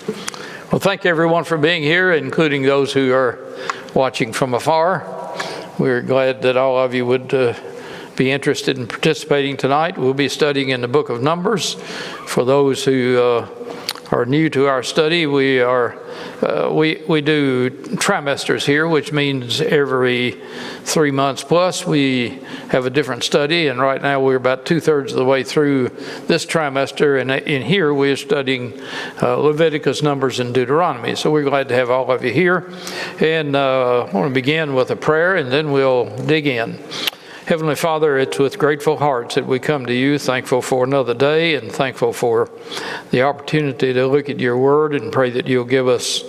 Well, thank everyone for being here, including those who are watching from afar. We're glad that all of you would be interested in participating tonight. We'll be studying in the book of Numbers. For those who are new to our study, we do trimesters here, which means every 3 months plus we have a different study, and right now we're about 2/3 of the way through this trimester, and in here we're studying Leviticus, Numbers, and Deuteronomy. So we're glad to have all of you here, and I want to begin with a prayer and then we'll dig in. Heavenly Father, it's with grateful hearts that we come to you, thankful for another day and thankful for the opportunity to look at your word, and pray that you'll give us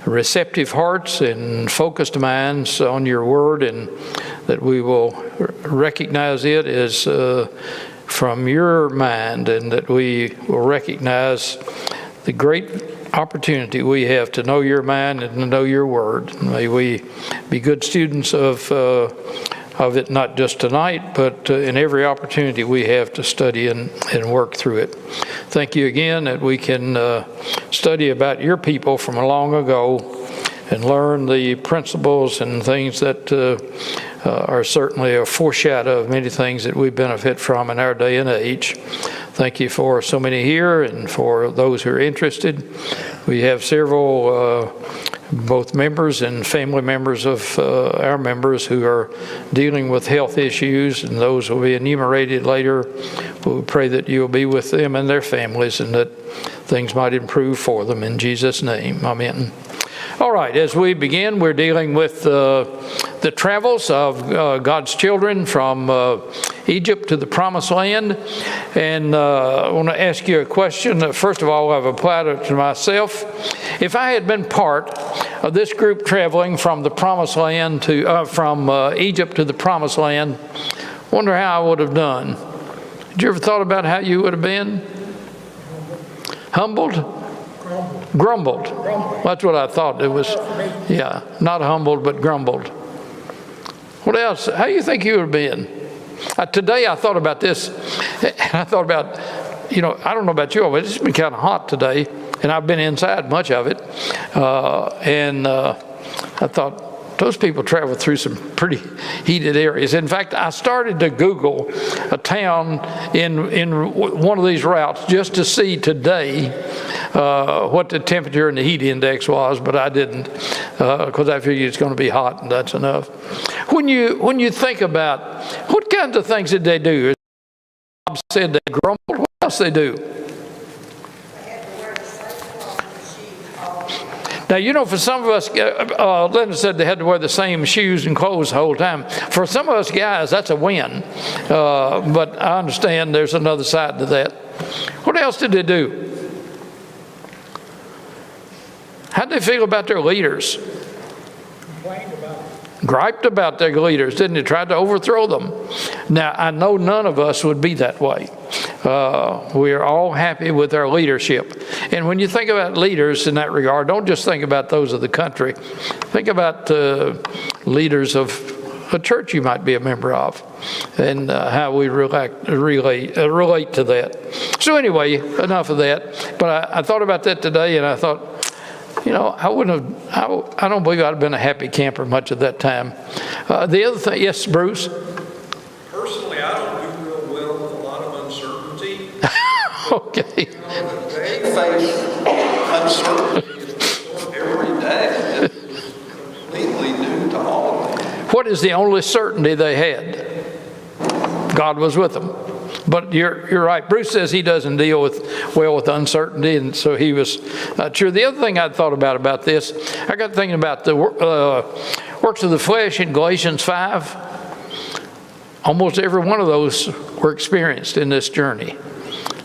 receptive hearts and focused minds on your word, and that we will recognize it as from your mind, and that we will recognize the great opportunity we have to know your mind and to know your word. May we be good students of it, not just tonight, but in every opportunity we have to study and work through it. Thank you again that we can study about your people from long ago and learn the principles and things that are certainly a foreshadow of many things that we benefit from in our day and age. Thank you for so many here and for those who are interested. We have several both members and family members of our members who are dealing with health issues, and those will be enumerated later. We pray that you'll be with them and their families, and that things might improve for them. In Jesus' name, amen. All right, as we begin, we're dealing with the travels of God's children from Egypt to the Promised Land. And I want to ask you a question that, first of all, I've applied it to myself. If I had been part of this group traveling from the Promised Land to from Egypt to the Promised Land, I wonder how I would have done. Did you ever thought about how you would have been? Humbled? Grumbled. That's what I thought it was. Yeah, not humbled, but grumbled. What else? How do you think you would have been? Today I thought about this, and I thought about, I don't know about you, but it's been kind of hot today, and I've been inside much of it, and I thought, those people travel through some pretty heated areas. In fact, I started to Google a town in one of these routes just to see today what the temperature and the heat index was, but I didn't, because I figured it's going to be hot and that's enough. When you think about what kinds of things did they do? Bob said they grumbled. What else they do? Now, for some of us, Linda said they had to wear the same shoes and clothes the whole time. For some of us guys, that's a win. But I understand there's another side to that. What else did they do? How did they feel about their leaders? Complained about them. Griped about their leaders, didn't they? Tried to overthrow them. Now, I know none of us would be that way. We are all happy with our leadership. And when you think about leaders in that regard, don't just think about those of the country. Think about leaders of a church you might be a member of, and how we relate to that. So anyway, enough of that. But I thought about that today, and I thought, I don't believe I'd have been a happy camper much of that time. The other thing, yes, Bruce? Personally, I don't do real well with a lot of uncertainty. Okay. They face uncertainty every day. It's completely new to all of them. What is the only certainty they had? God was with them. But you're right. Bruce says he doesn't deal well with uncertainty, and so he was sure. The other thing I thought about this, I got thinking about the works of the flesh in Galatians 5. Almost every one of those were experienced in this journey.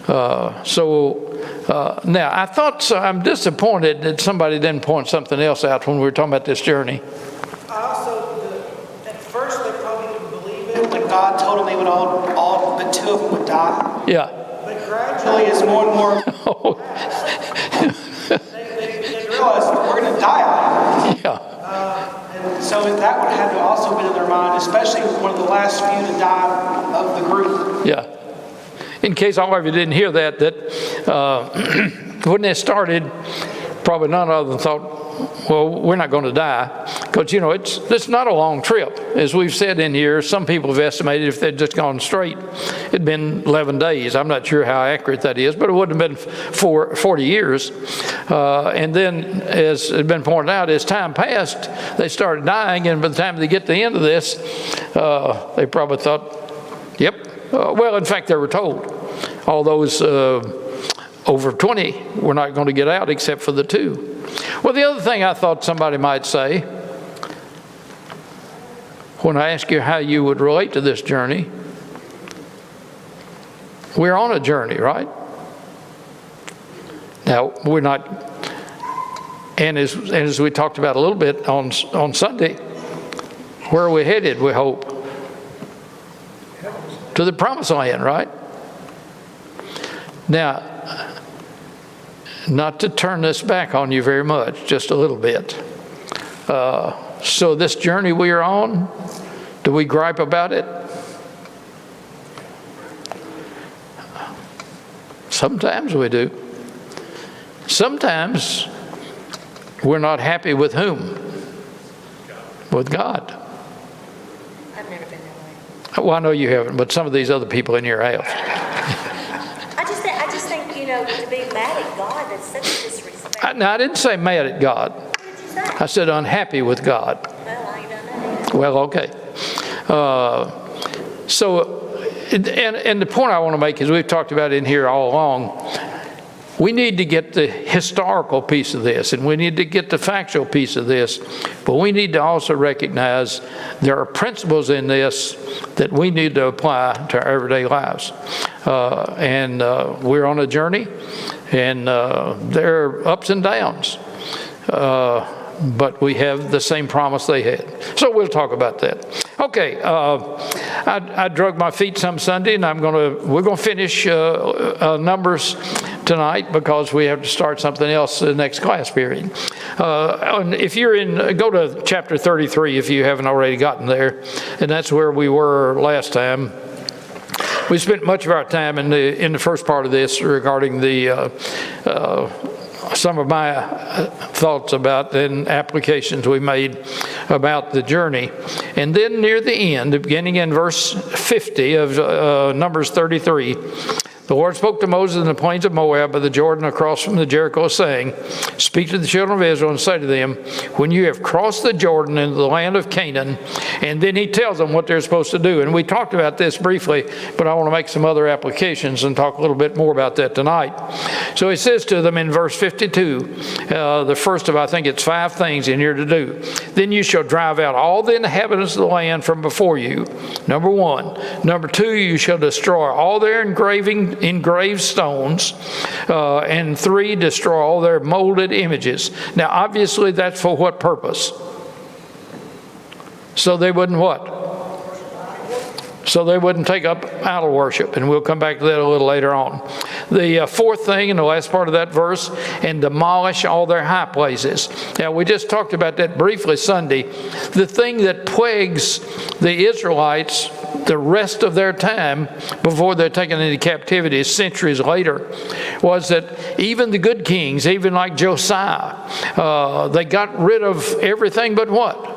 Now I thought so. I'm disappointed that somebody didn't point something else out when we were talking about this journey. At first they probably didn't believe it when God told them they would all but two of them would die. Yeah. But gradually, as more and more they realized we're going to die out. Yeah. And so that would have also been in their mind, especially one of the last few to die of the group. Yeah. In case all of you didn't hear that when they started, probably none of them thought, well, we're not going to die. Because, it's not a long trip. As we've said in here, some people have estimated if they'd just gone straight, it'd been 11 days. I'm not sure how accurate that is, but it wouldn't have been 40 years. And then, as had been pointed out, as time passed, they started dying, and by the time they get to the end of this, they probably thought, yep. Well, in fact, they were told all those over 20 were not going to get out except for the 2. Well, the other thing I thought somebody might say, when I ask you how you would relate to this journey, we're on a journey, right? Now, we're not, and as we talked about a little bit on Sunday, where are we headed, we hope? To the promised land, right? Now, not to turn this back on you very much, just a little bit. So this journey we are on, do we gripe about it? Sometimes we do. Sometimes we're not happy with whom? With God. I've never been that way. Well, I know you haven't, but some of these other people in here have. I just think, to be mad at God, that's such a disrespect. I didn't say mad at God. What did you say? I said unhappy with God. Well, I ain't done that either. Well, okay. And the point I want to make is we've talked about it in here all along. We need to get the historical piece of this, and we need to get the factual piece of this, but we need to also recognize there are principles in this that we need to apply to our everyday lives. And we're on a journey, and there are ups and downs. But we have the same promise they had. So we'll talk about that. Okay, I drug my feet some Sunday, and we're gonna finish Numbers tonight because we have to start something else the next class period. And if you're go to chapter 33 if you haven't already gotten there, and that's where we were last time. We spent much of our time in the first part of this regarding the some of my thoughts about and applications we made about the journey. And then near the end, beginning in verse 50 of Numbers 33, the Lord spoke to Moses in the plains of Moab by the Jordan across from the Jericho, saying, speak to the children of Israel and say to them, when you have crossed the Jordan into the land of Canaan, and then he tells them what they're supposed to do. And we talked about this briefly, but I want to make some other applications and talk a little bit more about that tonight. So he says to them in verse 52, the first of, I think it's 5 things in here to do. Then you shall drive out all the inhabitants of the land from before you. Number 1. Number 2, you shall destroy all their engraved stones. And 3, destroy all their molded images. Now, obviously, that's for what purpose? So they wouldn't what? So they wouldn't take up idol worship, and we'll come back to that a little later on. The 4th thing in the last part of that verse, and demolish all their high places. Now, we just talked about that briefly Sunday. The thing that plagues the Israelites the rest of their time before they're taken into captivity centuries later was that even the good kings, even like Josiah, they got rid of everything but what?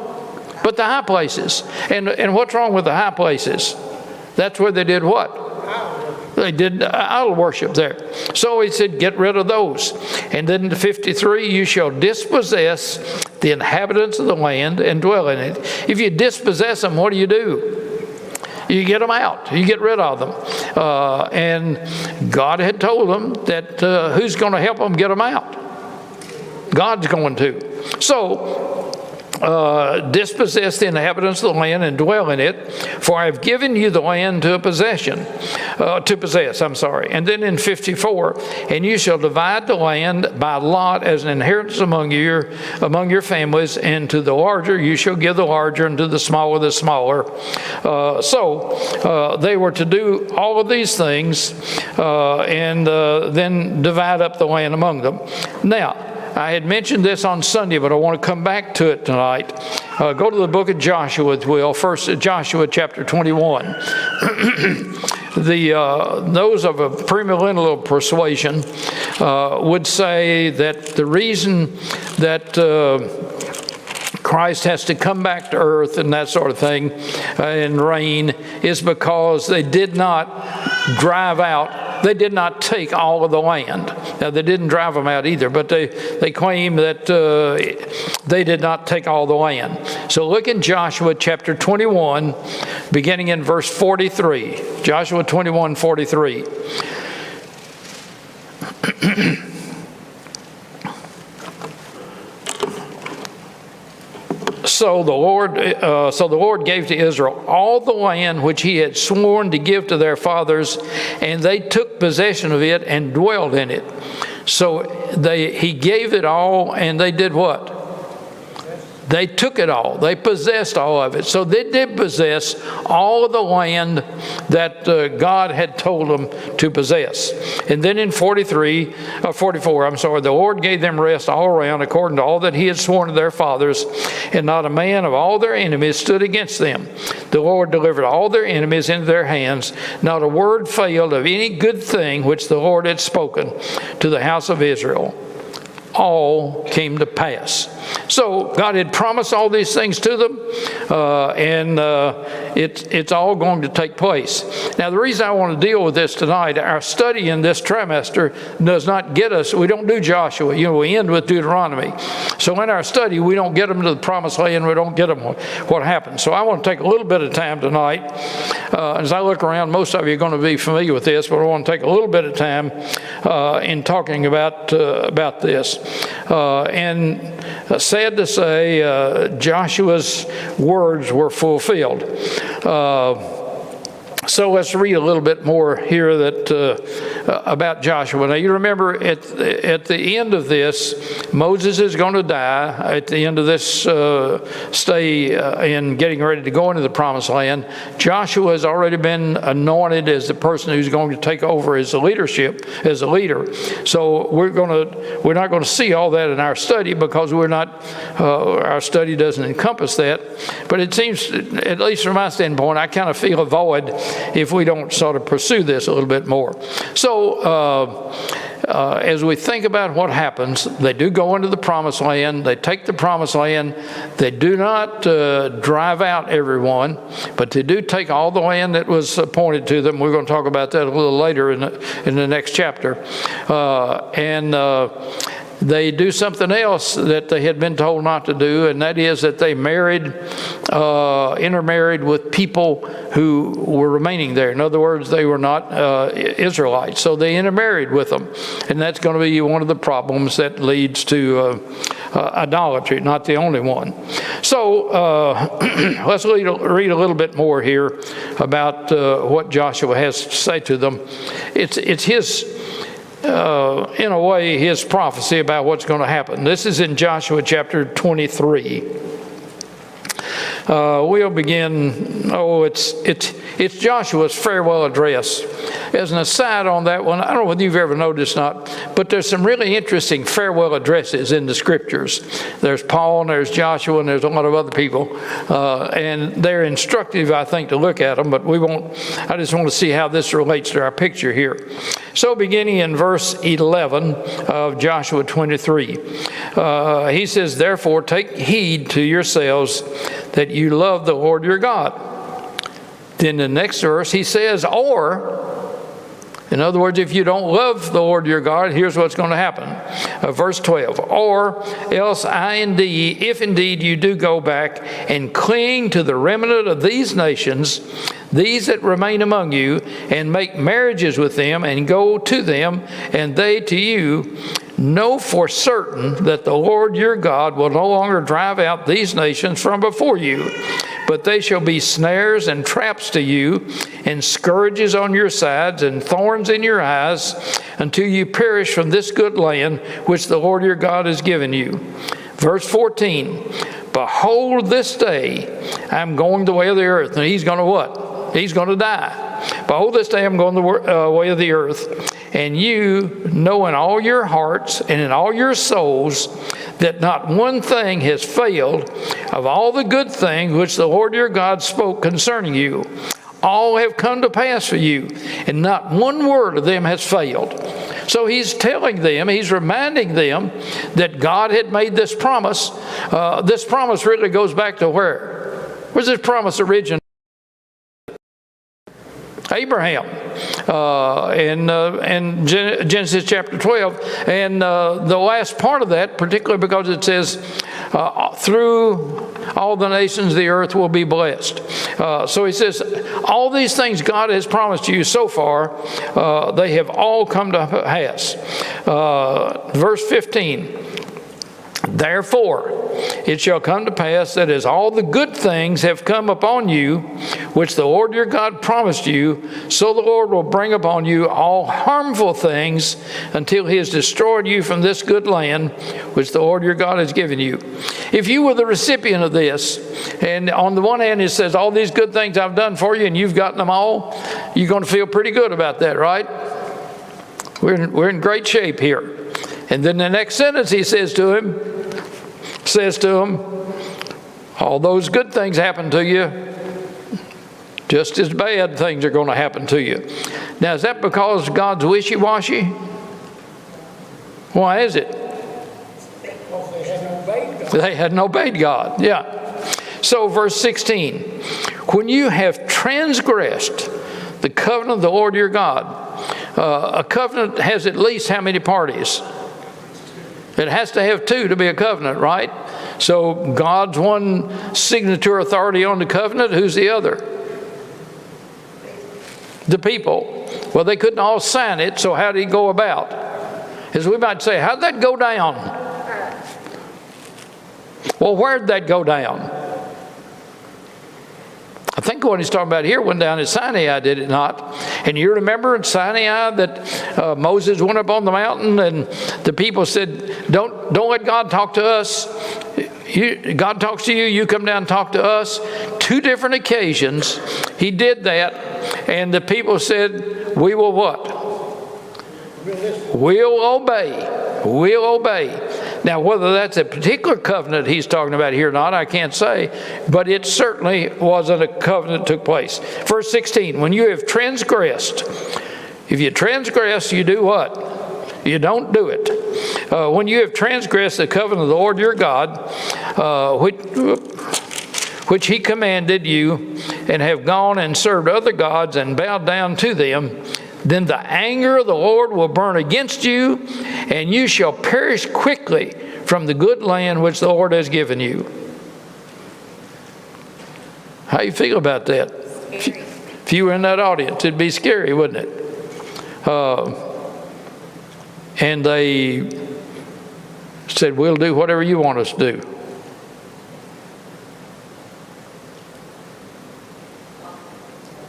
But the high places. And what's wrong with the high places? That's where they did what? They did idol worship there. So he said, get rid of those. And then in 53, you shall dispossess the inhabitants of the land and dwell in it. If you dispossess them, what do? You get them out. You get rid of them. And God had told them that who's going to help them get them out? God's going to. So, dispossess the inhabitants of the land and dwell in it, for I have given you the land to possess. And then in 54, and you shall divide the land by lot as an inheritance among your families, and to the larger you shall give the larger, and to the smaller the smaller. So they were to do all of these things and then divide up the land among them. Now, I had mentioned this on Sunday, but I want to come back to it tonight. Go to the book of Joshua, if you will. First, Joshua chapter 21. those of a premillennial persuasion would say that the reason that Christ has to come back to earth and that sort of thing and reign is because they did not drive out, they did not take all of the land. Now, they didn't drive them out either, but they claim that they did not take all the land. So look in Joshua chapter 21, beginning in verse 43. Joshua 21, 43. So the Lord gave to Israel all the land which he had sworn to give to their fathers, and they took possession of it and dwelled in it. So he gave it all, and they did what? They took it all. They possessed all of it. So they did possess all of the land that God had told them to possess. And then in 44, the Lord gave them rest all around according to all that he had sworn to their fathers, and not a man of all their enemies stood against them. The Lord delivered all their enemies into their hands. Not a word failed of any good thing which the Lord had spoken to the house of Israel. All came to pass. So God had promised all these things to them, and it's all going to take place. Now, the reason I want to deal with this tonight, our study in this trimester does not get us, we don't do Joshua, we end with Deuteronomy. So in our study, we don't get them to the promised land, we don't get them what happened. So I want to take a little bit of time tonight. As I look around, most of you are going to be familiar with this, but I want to take a little bit of time in talking about this. And sad to say, Joshua's words were fulfilled. So let's read a little bit more here about Joshua. Now you remember at the end of this, Moses is going to die at the end of this stay in getting ready to go into the promised land. Joshua has already been anointed as the person who's going to take over as a leadership, as a leader. So we're not going to see all that in our study because our study doesn't encompass that. But it seems, at least from my standpoint, I kind of feel a void if we don't sort of pursue this a little bit more. So as we think about what happens, they do go into the promised land. They take the promised land. They do not drive out everyone, but they do take all the land that was appointed to them. We're going to talk about that a little later in the next chapter. They do something else that they had been told not to do, and that is that they intermarried with people who were remaining there. In other words, they were not Israelites, so they intermarried with them. And that's going to be one of the problems that leads to idolatry, not the only one. So let's read a little bit more here about what Joshua has to say to them. It's his... in a way, his prophecy about what's going to happen. This is in Joshua chapter 23. We'll begin, it's Joshua's farewell address. As an aside on that one, I don't know whether you've ever noticed or not, but there's some really interesting farewell addresses in the scriptures. There's Paul and there's Joshua and there's a lot of other people, and they're instructive, I think, to look at them, but I just want to see how this relates to our picture here. So beginning in verse 11 of Joshua 23, he says, "Therefore take heed to yourselves that you love the Lord your God." Then the next verse he says, in other words, if you don't love the Lord your God, here's what's going to happen. Verse 12, "Or else if indeed you do go back and cling to the remnant of these nations, these that remain among you, and make marriages with them, and go to them, and they to you, know for certain that the Lord your God will no longer drive out these nations from before you, but they shall be snares and traps to you, and scourges on your sides, and thorns in your eyes, until you perish from this good land which the Lord your God has given you." Verse 14, "Behold, this day I'm going the way of the earth." And he's going to what? He's going to die. "Behold, this day I'm going the way of the earth, and you know in all your hearts and in all your souls that not one thing has failed of all the good things which the Lord your God spoke concerning you. all have come to pass for you, and not one word of them has failed. So he's telling them, he's reminding them that God had made this promise. This promise really goes back to where? Where's this promise originated? Abraham, in Genesis chapter 12, and the last part of that, particularly because it says, through all the nations of the earth will be blessed. So he says, all these things God has promised you so far, they have all come to pass. Verse 15. Therefore, it shall come to pass that as all the good things have come upon you, which the Lord your God promised you, so the Lord will bring upon you all harmful things until he has destroyed you from this good land, which the Lord your God has given you. If you were the recipient of this, and on the one hand it says, all these good things I've done for you, and you've gotten them all, you're going to feel pretty good about that, right? We're in great shape here. And then the next sentence he says to him, all those good things happen to you, just as bad things are going to happen to you. Now, is that because God's wishy-washy? Why is it? They hadn't obeyed God. Yeah. So verse 16, when you have transgressed the covenant of the Lord your God, a covenant has at least how many parties? It has to have two to be a covenant, right? So God's one signature authority on the covenant. Who's the other? The people. Well, they couldn't all sign it, so how did he go about? As we might say, how'd that go down? Well, where'd that go down? I think what he's talking about here went down at Sinai, did it not? And you remember in Sinai that Moses went up on the mountain and the people said, don't let God talk to us. God talks to you, you come down and talk to us. 2 different occasions he did that, and the people said, we will what? We'll obey. We'll obey. Now, whether that's a particular covenant he's talking about here or not, I can't say, but it certainly wasn't a covenant that took place. Verse 16, when you have transgressed, if you transgress, you do what? You don't do it. When you have transgressed the covenant of the Lord your God, which he commanded you, and have gone and served other gods and bowed down to them, then the anger of the Lord will burn against you, and you shall perish quickly from the good land which the Lord has given you. How you feel about that? Scary. If you were in that audience, it'd be scary, wouldn't it? And they said, we'll do whatever you want us to do.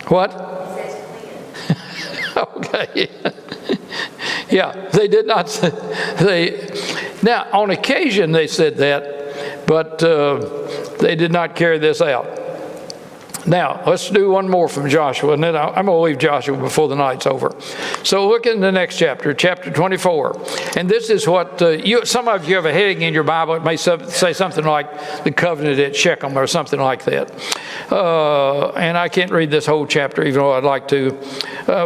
What? Okay. Yeah, they did not. Now, on occasion they said that, but they did not carry this out. Now, let's do one more from Joshua, and then I'm going to leave Joshua before the night's over. So look in the next chapter, chapter 24. And this is what, some of you have a heading in your Bible. It may say something like the covenant at Shechem or something like that. And I can't read this whole chapter, even though I'd like to.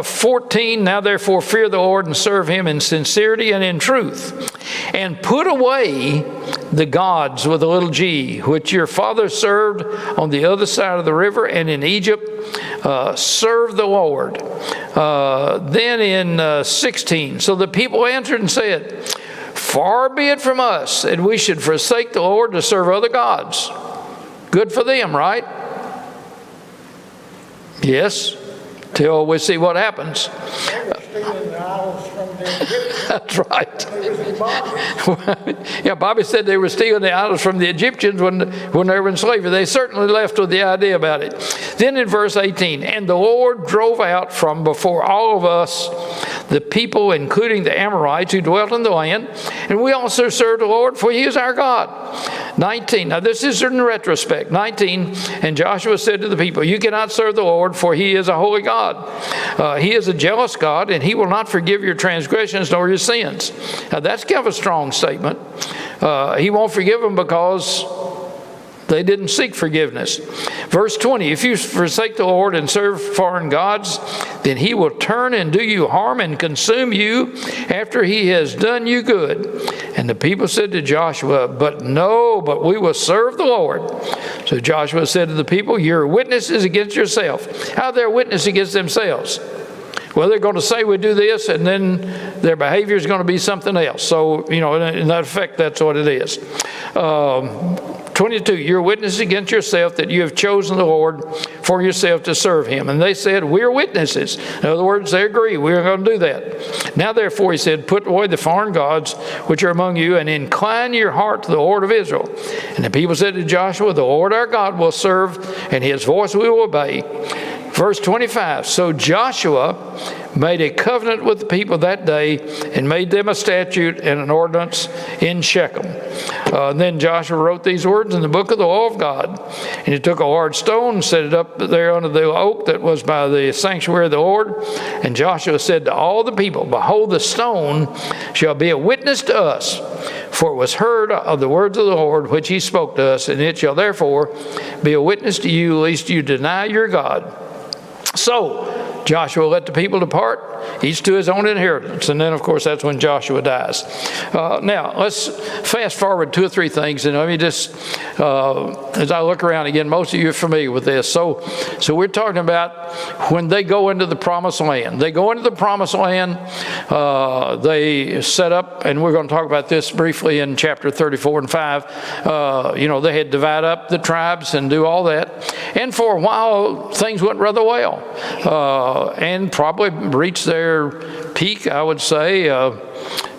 14, now therefore fear the Lord and serve him in sincerity and in truth. And put away the gods with a little g, which your fathers served on the other side of the river and in Egypt, serve the Lord. Then in 16, so the people answered and said, far be it from us that we should forsake the Lord to serve other gods. Good for them, right? Yes, till we see what happens. That's right. Yeah, Bobby said they were stealing the idols from the Egyptians when they were in slavery. They certainly left with the idea about it. Then in verse 18, and the Lord drove out from before all of us the people, including the Amorites who dwelt in the land, and we also served the Lord, for he is our God. 19, now this is in retrospect. 19, and Joshua said to the people, you cannot serve the Lord, for he is a holy God. He is a jealous God, and he will not forgive your transgressions nor your sins. Now that's kind of a strong statement. He won't forgive them because They didn't seek forgiveness. Verse 20, if you forsake the Lord and serve foreign gods, then he will turn and do you harm and consume you after he has done you good. And the people said to Joshua, but we will serve the Lord. So Joshua said to the people, you're witnesses against yourself. How are they a witness against themselves? Well, they're going to say we do this, and then their behavior is going to be something else. So, in that effect, that's what it is. 22, you're a witness against yourself that you have chosen the Lord for yourself to serve him. And they said, we're witnesses. In other words, they agree, we're going to do that. Now, therefore, he said, put away the foreign gods which are among you, and incline your heart to the Lord of Israel. And the people said to Joshua, the Lord our God will serve, and his voice we will obey. Verse 25, so Joshua made a covenant with the people that day and made them a statute and an ordinance in Shechem. And then Joshua wrote these words in the book of the law of God. And he took a large stone and set it up there under the oak that was by the sanctuary of the Lord. And Joshua said to all the people, behold, the stone shall be a witness to us. For it was heard of the words of the Lord which he spoke to us, and it shall therefore be a witness to you, lest you deny your God. So Joshua let the people depart, each to his own inheritance. And then, of course, that's when Joshua dies. Now, let's fast forward 2 or 3 things. And let me just, as I look around again, most of you are familiar with this. So we're talking about when they go into the promised land. They go into the promised land, they set up, and we're going to talk about this briefly in chapter 34 and 5. They had divided up the tribes and do all that. And for a while, things went rather well. And probably reached their peak, I would say,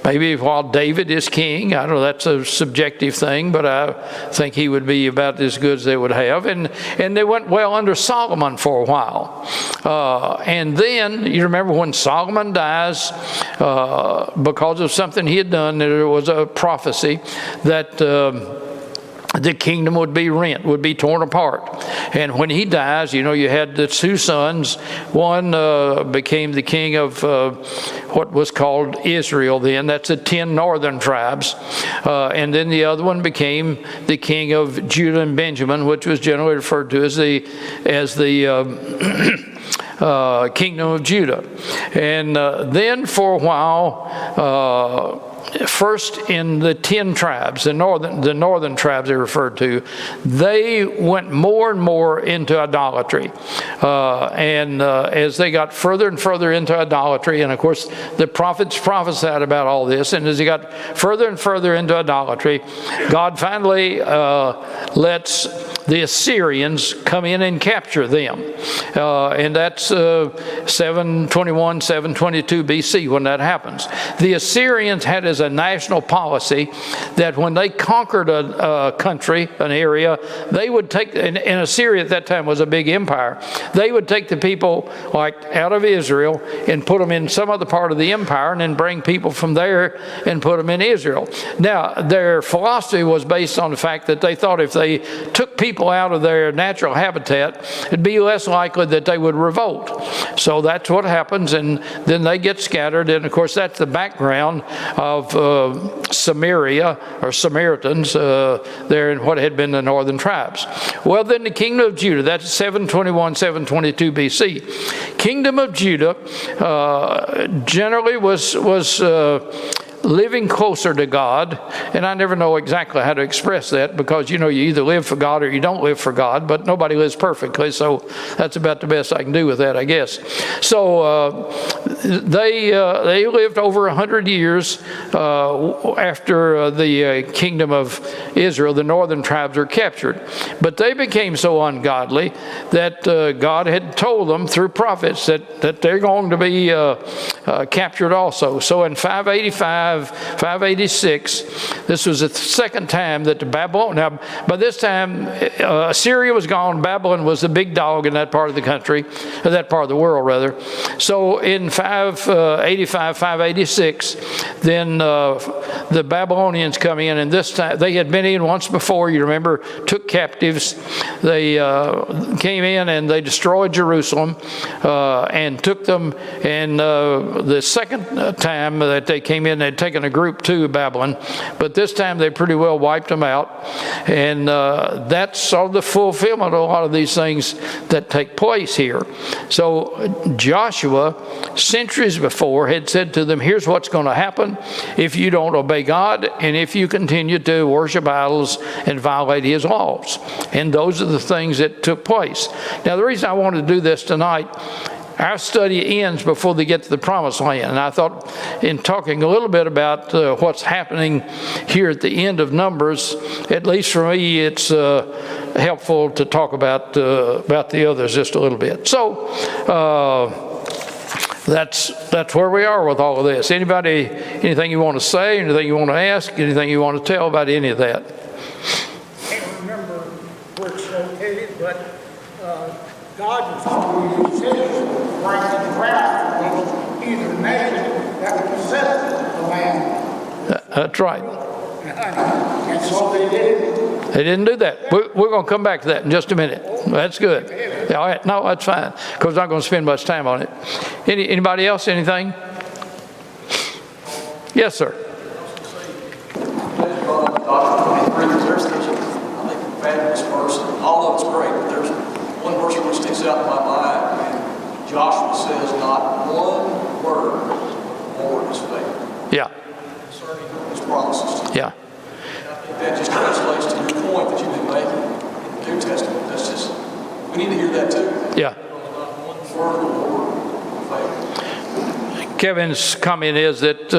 maybe while David is king. I don't know, that's a subjective thing, but I think he would be about as good as they would have. And they went well under Solomon for a while. And then, you remember when Solomon dies, because of something he had done, there was a prophecy that the kingdom would be rent, would be torn apart. And when he dies, you had the 2 sons. One became the king of what was called Israel then. That's the 10 northern tribes. And then the other one became the king of Judah and Benjamin, which was generally referred to as the kingdom of Judah. And then for a while, first in the 10 tribes, the northern tribes they referred to, they went more and more into idolatry. And as they got further and further into idolatry, and of course the prophets prophesied about all this, and as they got further and further into idolatry, God finally lets the Assyrians come in and capture them. And that's 721, 722 BC when that happens. The Assyrians had as a national policy that when they conquered a country, an area, they would take, and Assyria at that time was a big empire, they would take the people out of Israel and put them in some other part of the empire and then bring people from there and put them in Israel. Now, their philosophy was based on the fact that they thought if they took people out of their natural habitat, it'd be less likely that they would revolt. So that's what happens, and then they get scattered, and of course that's the background of Samaria, or Samaritans, there in what had been the northern tribes. Well, then the kingdom of Judah, that's 721, 722 BC. Kingdom of Judah generally was living closer to God, and I never know exactly how to express that, because you either live for God or you don't live for God, but nobody lives perfectly, so that's about the best I can do with that, I guess. So they lived over 100 years after the kingdom of Israel. The northern tribes were captured, but they became so ungodly that God had told them through prophets that they're going to be captured also. So in 586, this was the second time that the Babylon, now by this time Assyria was gone, Babylon was the big dog in that part of the country, or that part of the world rather. So in 585, 586, then the Babylonians come in, and this time, they had been in once before, you remember, took captives. They came in and they destroyed Jerusalem and took them, and the second time that they came in, they'd taken a group to Babylon, but this time they pretty well wiped them out. And that's sort of the fulfillment of a lot of these things that take place here. So Joshua, centuries before, had said to them, here's what's going to happen if you don't obey God and if you continue to worship idols and violate his laws. And those are the things that took place. Now, the reason I wanted to do this tonight, our study ends before they get to the Promised Land. And I thought in talking a little bit about what's happening here at the end of Numbers, at least for me, it's helpful to talk about the others just a little bit. So that's where we are with all of this. Anybody, anything you want to say, anything you want to ask, anything you want to tell about any of that? I can't remember where it's located, but God was telling you, he said, right to the ground, either nation that would possess the land. That's right. And so they did. They didn't do that. We're going to come back to that in just a minute. That's good. Yeah, all right. No, that's fine, because I'm not going to spend much time on it. Anybody else, anything? Yes, sir. Fabulous verse. All of it's great, but there's one verse which sticks out in my mind, and Joshua says, not one word of the Lord is faithful. Yeah. Concerning his promises to you. Yeah. And I think that just translates to your point that you've been making in the New Testament. That's just, we need to hear that too. Yeah. Not one word of the Lord faithful. Kevin's comment is that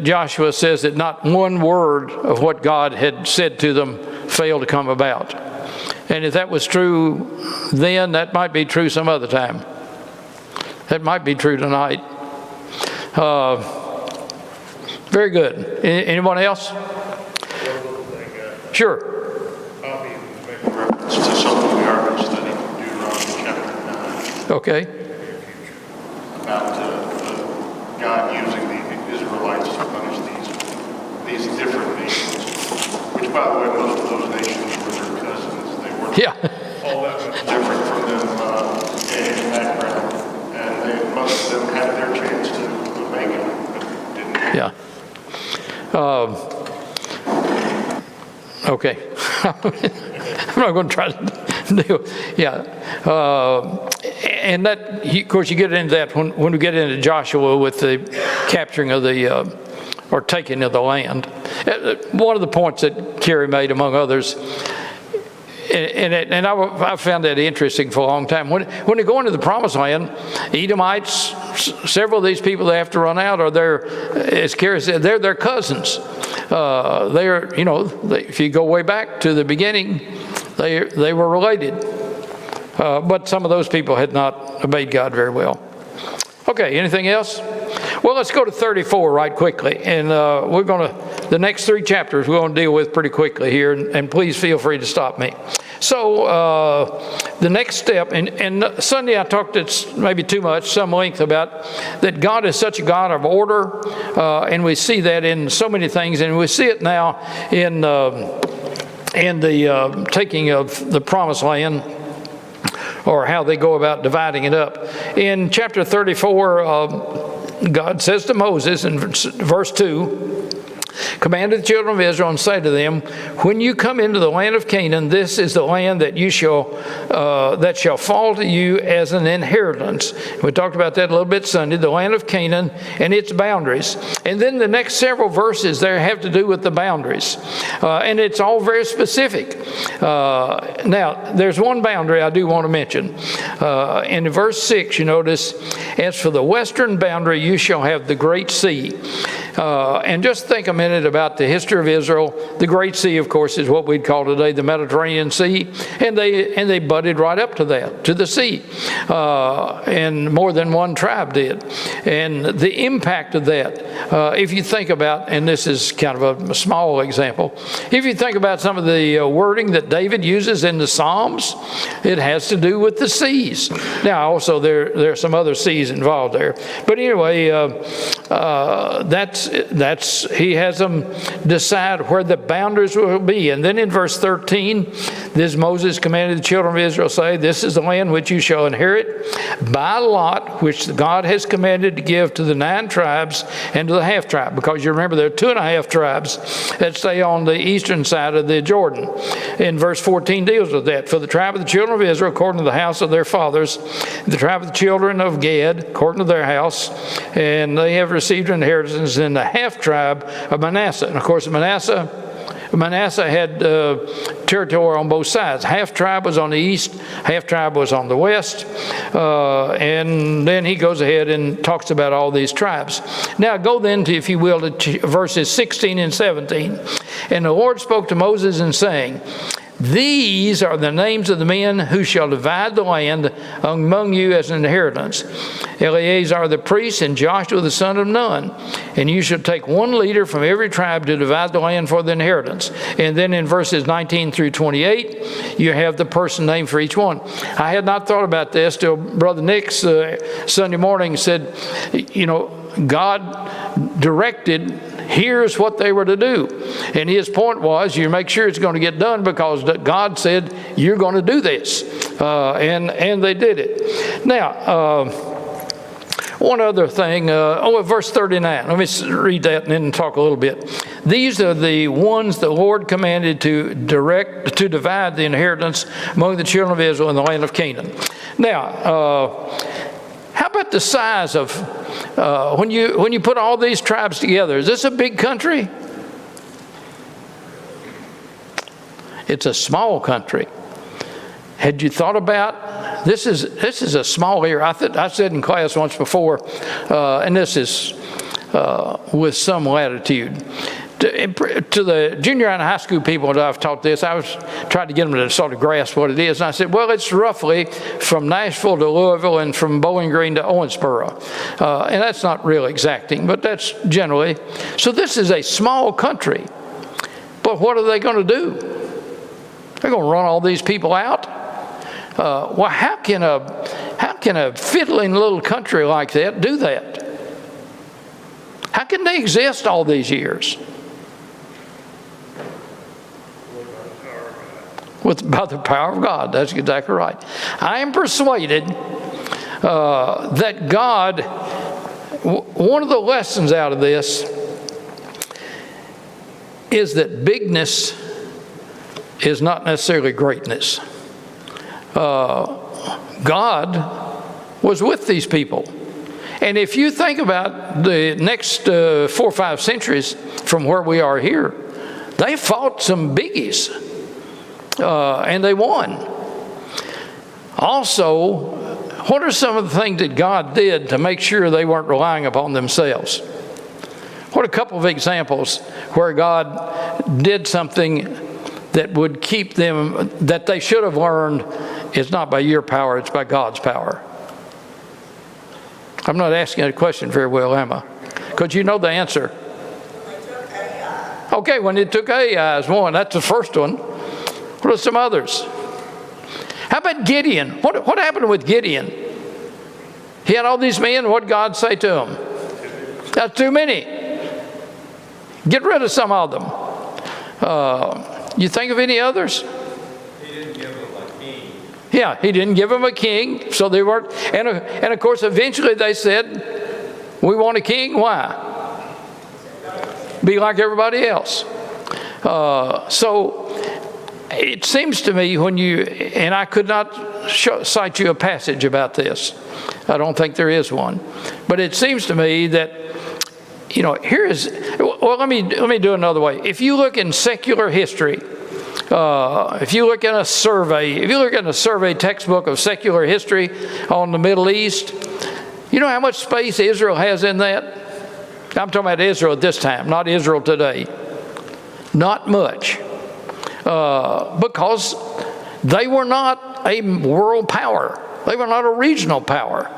Joshua says that not one word of what God had said to them failed to come about. And if that was true then, that might be true some other time. That might be true tonight. Very good. Anyone else? Sure. Bobby was making reference to something we are going to study from Deuteronomy chapter 9. Okay. About God using the Israelites to punish these different nations, which, by the way, most of those nations were their cousins. They weren't all that much different from them in background, and most of them had their chance to obey God, but didn't. Yeah. Okay. I'm not going to try to do. Yeah. And that, of course, you get into that when we get into Joshua with the capturing of the, or taking of the land. One of the points that Kerry made, among others, and I found that interesting for a long time. When they go into the Promised Land, Edomites, several of these people they have to run out are as Kerry said, they're their cousins. They're, if you go way back to the beginning, they were related. But some of those people had not obeyed God very well. Okay, anything else? Well, let's go to 34 right quickly. And we're going to, the next 3 chapters we're going to deal with pretty quickly here. And please feel free to stop me. So the next step, and Sunday I talked at maybe too much, some length about that God is such a God of order. And we see that in so many things. And we see it now in the taking of the Promised Land, or how they go about dividing it up. In chapter 34, God says to Moses in verse 2, command the children of Israel and say to them, when you come into the land of Canaan, this is the land that that shall fall to you as an inheritance. We talked about that a little bit Sunday, the land of Canaan and its boundaries. And then the next several verses there have to do with the boundaries. And it's all very specific. Now, there's one boundary I do want to mention. In verse 6, you notice, as for the western boundary, you shall have the great sea. And just think a minute about the history of Israel. The Great Sea, of course, is what we'd call today the Mediterranean Sea, and they butted right up to that, to the sea, and more than one tribe did. And the impact of that, if you think about, and this is kind of a small example, if you think about some of the wording that David uses in the Psalms, it has to do with the seas. Now, also there are some other seas involved there, but anyway, that's he has them decide where the boundaries will be. And then in verse 13, this Moses commanded the children of Israel, say, this is the land which you shall inherit by lot, which God has commanded to give to the 9 tribes and to the half tribe. Because you remember there are 2.5 tribes that stay on the eastern side of the Jordan. And verse 14 deals with that. For the tribe of the children of Israel, according to the house of their fathers, the tribe of the children of Gad, according to their house, and they have received an inheritance in the half tribe of Manasseh. And of course, Manasseh had territory on both sides. Half tribe was on the east, half tribe was on the west. And then he goes ahead and talks about all these tribes. Now go then to, if you will, to verses 16 and 17. And the Lord spoke to Moses and saying, these are the names of the men who shall divide the land among you as an inheritance. Eleazar the priest and Joshua the son of Nun. And you shall take 1 leader from every tribe to divide the land for the inheritance. And then in verses 19 through 28, you have the person named for each one. I had not thought about this till Brother Nick's Sunday morning said, God directed, here's what they were to do. And his point was, you make sure it's going to get done because God said, you're going to do this. And they did it. Now, one other thing, verse 39. Let me read that and then talk a little bit. These are the ones the Lord commanded to divide the inheritance among the children of Israel in the land of Canaan. Now, how about the size of, when you put all these tribes together, is this a big country? It's a small country. Had you thought about, this is a small area. I said in class once before, and this is with some latitude. To the junior and high school people that I've taught this, I was trying to get them to sort of grasp what it is. And I said, well, it's roughly from Nashville to Louisville and from Bowling Green to Owensboro. And that's not real exacting, but that's generally. So this is a small country. But what are they going to do? They're going to run all these people out? Well, how can a fiddling little country like that do that? How can they exist all these years? By the power of God. That's exactly right. I am persuaded that God, one of the lessons out of this is that bigness is not necessarily greatness. God was with these people. And if you think about the next 4 or 5 centuries from where we are here, they fought some biggies. And they won. Also, what are some of the things that God did to make sure they weren't relying upon themselves? What are a couple of examples where God did something that would keep them, that they should have learned, it's not by your power, it's by God's power? I'm not asking a question very well, am I? Because you know the answer. Okay, when it took Ai as one, that's the first one. What are some others? How about Gideon? What happened with Gideon? He had all these men. What did God say to him? That's too many. Get rid of some of them. You think of any others? He didn't give them a king. Yeah, he didn't give them a king, so they weren't. And of course, eventually they said, "We want a king. Why? Be like everybody else." So it seems to me when you, and I could not cite you a passage about this. I don't think there is one. But it seems to me that, here is, well, let me do it another way. If you look in secular history, if you look in a survey textbook of secular history on the Middle East, you know how much space Israel has in that? I'm talking about Israel at this time, not Israel today. Not much. Because they were not a world power. They were not a regional power.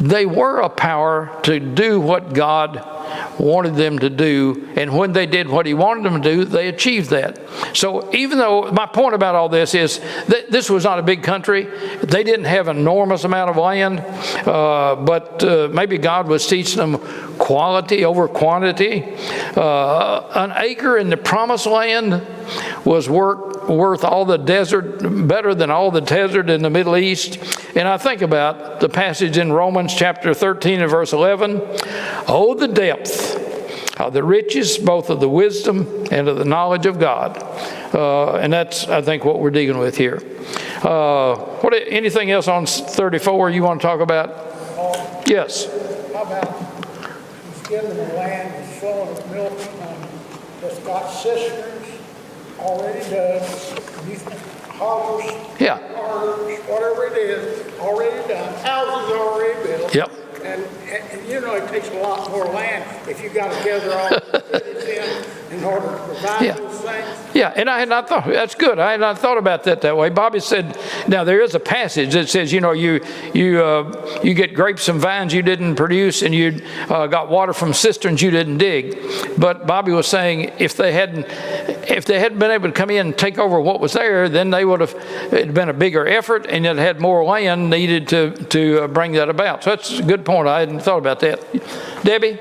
They were a power to do what God wanted them to do. And when they did what he wanted them to do, they achieved that. So even though my point about all this is that this was not a big country, they didn't have an enormous amount of land, but maybe God was teaching them quality over quantity. An acre in the promised land was worth all the desert, better than all the desert in the Middle East. And I think about the passage in Romans chapter 13 and verse 11. Oh, the depth of the riches, both of the wisdom and of the knowledge of God. And that's, I think, what we're dealing with here. Anything else on 34 you want to talk about? Yes. How about he's given a land that's full of milk, that's got cisterns already done, harbors, Yeah. whatever it is, already done, houses already built. Yep. And you know, it takes a lot more land if you got to gather all the cities in order to provide Yeah. those things. Yeah, and I had not thought, that's good. I had not thought about that way. Bobby said, now there is a passage that says, you know, you get grapes and vines you didn't produce, and you got water from cisterns you didn't dig. But Bobby was saying if they hadn't been able to come in and take over what was there, then they would have, it'd been a bigger effort, and it had more land needed to bring that about. So that's a good point. I hadn't thought about that. Debbie?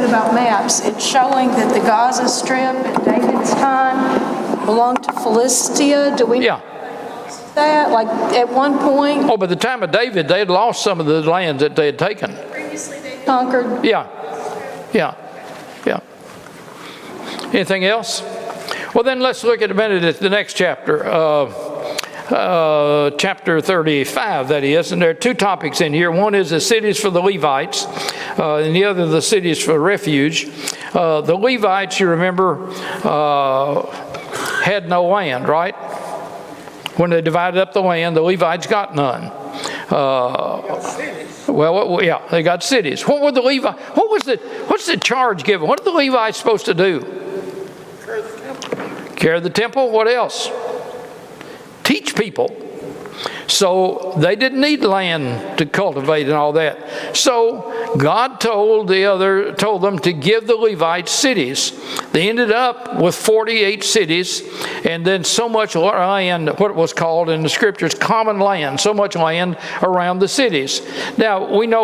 About maps, it's showing that the Gaza Strip at David's time belonged to Philistia. Do we know that? Like at one point? Oh, by the time of David, they had lost some of the lands that they had taken. Previously they conquered. Yeah. Anything else? Well, then let's look at a minute at the next chapter. Chapter 35, that is, and there are two topics in here. One is the cities for the Levites, and the other the cities for refuge. The Levites, you remember, had no land, right? When they divided up the land, the Levites got none. They got cities. What were the Levites? What's the charge given? What are the Levites supposed to do? Care of the temple. What else? Teach people. So they didn't need land to cultivate and all that. So God told them to give the Levites cities. They ended up with 48 cities, and then so much land, what was called in the scriptures common land, so much land around the cities. Now we know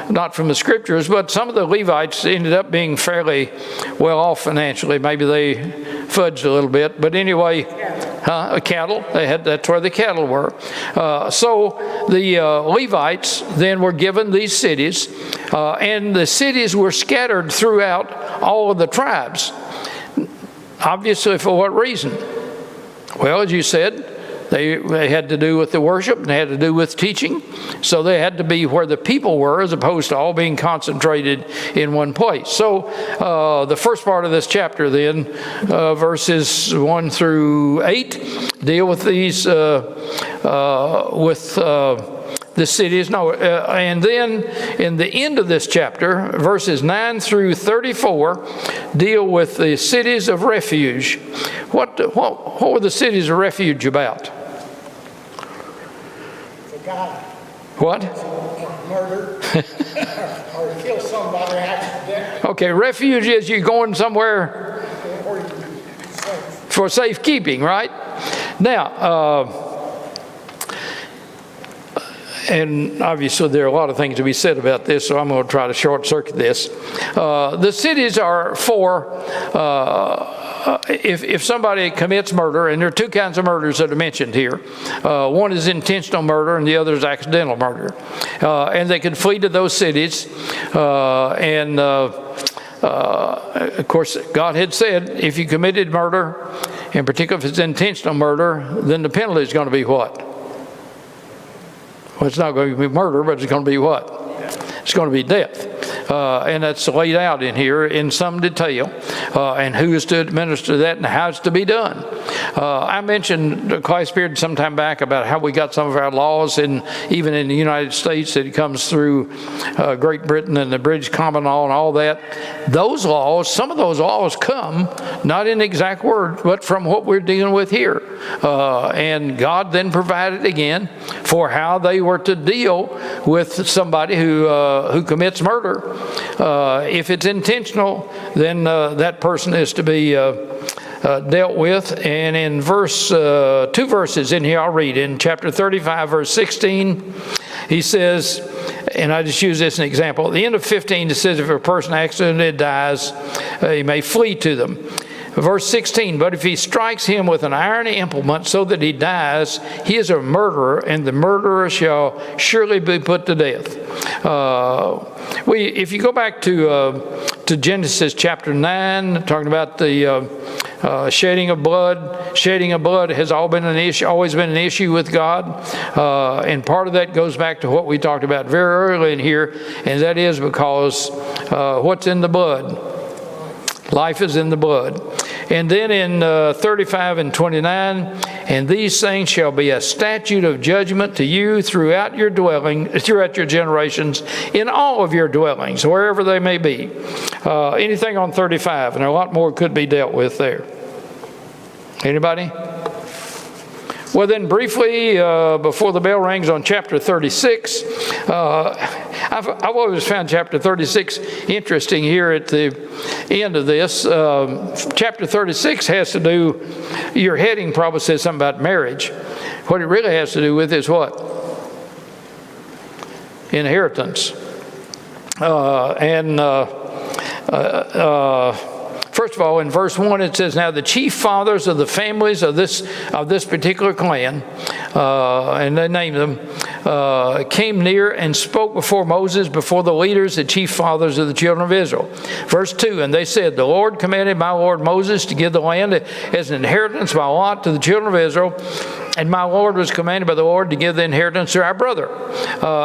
not from the scriptures, but some of the Levites ended up being fairly well off financially. Maybe they fudged a little bit, but anyway, cattle. That's where the cattle were. So the Levites then were given these cities, and the cities were scattered throughout all of the tribes. Obviously, for what reason? Well, as you said, they had to do with the worship, and they had to do with teaching. So they had to be where the people were, as opposed to all being concentrated in one place. So the first part of this chapter then, verses 1 through 8, deal with these, the cities. And then in the end of this chapter, verses 9 through 34, deal with the cities of refuge. What were the cities of refuge about? What? Murder or kill somebody accidentally. Okay, refuge is you going somewhere for safekeeping, right? Now, and obviously there are a lot of things to be said about this, so I'm going to try to short circuit this. The cities are for if somebody commits murder, and there are two kinds of murders that are mentioned here. One is intentional murder, and the other is accidental murder. And they can flee to those cities. Of course, God had said if you committed murder, in particular if it's intentional murder, then the penalty is going to be what? Well, it's not going to be murder, but it's going to be what? It's going to be death. And that's laid out in here in some detail, and who is to administer that and how it's to be done. I mentioned quite a period some time back about how we got some of our laws, even in the United States, that it comes through Great Britain and the British Common Law and all that. Those laws, some of those laws come not in exact words, but from what we're dealing with here. And God then provided again for how they were to deal with somebody who commits murder. If it's intentional, then that person is to be dealt with. And in two verses in here, I'll read. In chapter 35, verse 16, he says, and I just use this as an example. At the end of 15, it says, if a person accidentally dies, he may flee to them. Verse 16, but if he strikes him with an iron implement so that he dies, he is a murderer, and the murderer shall surely be put to death. If you go back to Genesis chapter 9, talking about the shedding of blood has always been an issue with God, and part of that goes back to what we talked about very early in here, and that is because what's in the blood? Life is in the blood. And then in 35 and 29, and these things shall be a statute of judgment to you throughout your generations, in all of your dwellings, wherever they may be. Anything on 35, and a lot more could be dealt with there. Anybody? Well, then briefly, before the bell rings on chapter 36, I've always found chapter 36 interesting here at the end of this. Chapter 36 has to do, your heading probably says something about marriage. What it really has to do with is what? Inheritance. First of all, in verse 1 it says, now the chief fathers of the families of this particular clan, and they named them, came near and spoke before Moses, before the leaders, the chief fathers of the children of Israel. Verse 2, and they said, the Lord commanded my Lord Moses to give the land as an inheritance by lot to the children of Israel, and my Lord was commanded by the Lord to give the inheritance to our brother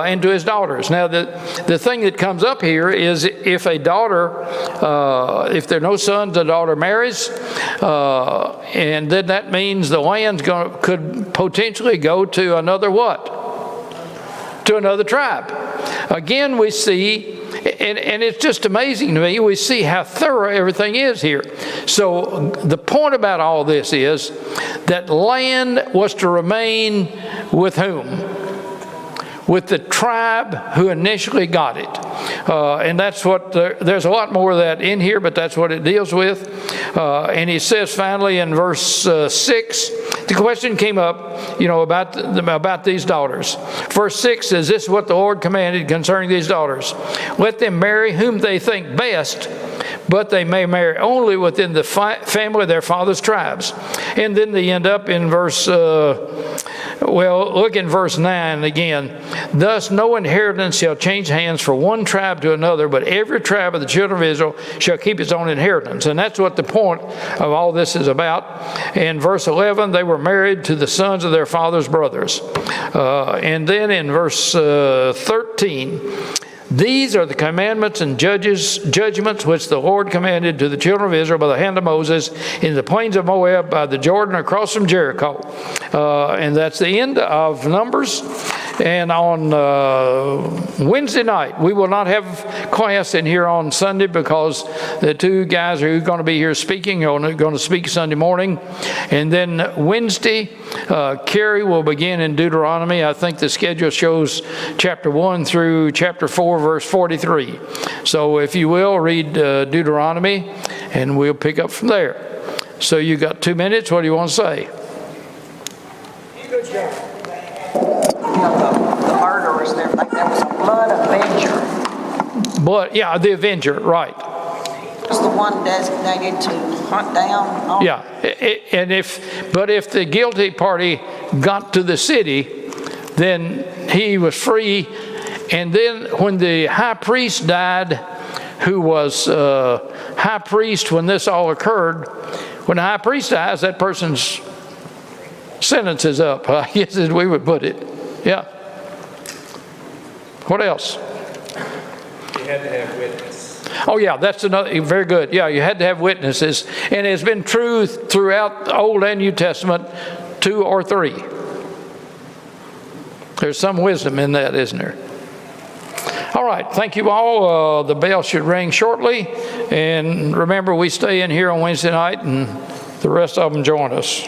and to his daughters. Now, the thing that comes up here is if a daughter, if there are no sons, the daughter marries, and then that means the land could potentially go to another what? To another tribe. Again, we see, and it's just amazing to me, we see how thorough everything is here. So the point about all this is that land was to remain with whom? With the tribe who initially got it. And that's what, there's a lot more of that in here, but that's what it deals with. And he says finally in verse 6, the question came up, about these daughters. Verse 6 says, this is what the Lord commanded concerning these daughters. Let them marry whom they think best, but they may marry only within the family of their father's tribes. And then they end up in verse, look in verse 9 again. Thus no inheritance shall change hands from one tribe to another, but every tribe of the children of Israel shall keep its own inheritance. And that's what the point of all this is about. In verse 11, they were married to the sons of their father's brothers. And then in verse 13, these are the commandments and judgments which the Lord commanded to the children of Israel by the hand of Moses in the plains of Moab by the Jordan across from Jericho. And that's the end of Numbers. And on Wednesday night, we will not have class in here on Sunday because the two guys who are going to be here speaking are going to speak Sunday morning. And then Wednesday, Carrie will begin in Deuteronomy. I think the schedule shows chapter 1 through chapter 4, verse 43. So if you will, read Deuteronomy, and we'll pick up from there. So you got 2 minutes. What do you want to say? Good job. The murderers and everything. There was a blood avenger. Blood, yeah, the avenger, right. He was the one designated to hunt down all. Yeah, and if the guilty party got to the city, then he was free. And then when the high priest died, who was high priest when this all occurred, when the high priest dies, that person's sentence is up, I guess as we would put it. Yeah. What else? You had to have witness. Oh, yeah, that's another, very good. Yeah, you had to have witnesses. And it's been true throughout the Old and New Testament, 2 or 3. There's some wisdom in that, isn't there? All right, thank you all. The bell should ring shortly. And remember, we stay in here on Wednesday night, and the rest of them join us.